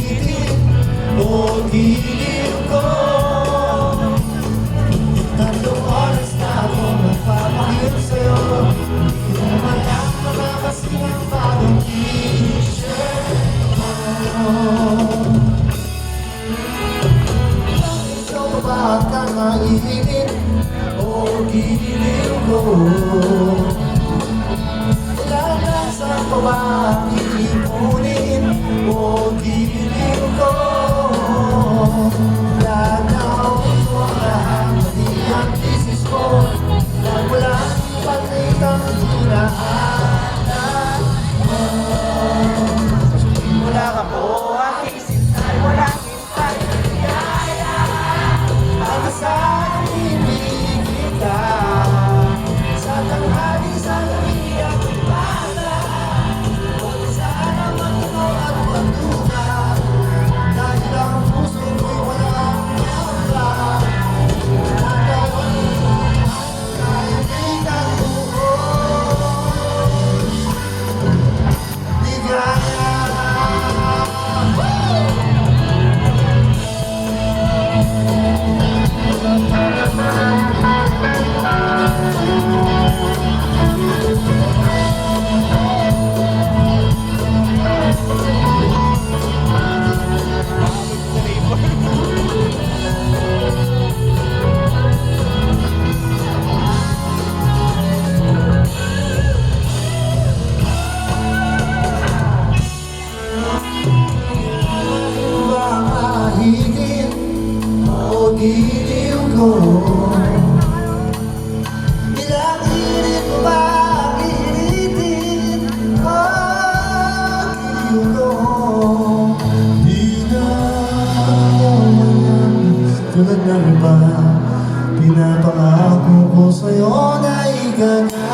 itin o giliw ko. Tatlong oras na akong nagpapakil sa'yo, di mo man lang makakasing ang bagong t-shirt mo. Ikaw ba ang kakainin o giliw ko? Saan ko ba iipunin o giliw ko? Lagaw ko lahat, pati ang thesis ko, nang walang pagkitang hinahangad mo. Wala ka po aking sintay, walang hintay na ligaya. Ang asahan ibig kita sa tanghali, sa gabi at umaga. Giliw ko, ilang init mo ba initin ang giliw ko? Di na tulad ng iba, pinapangako ko sa'yo na igagala.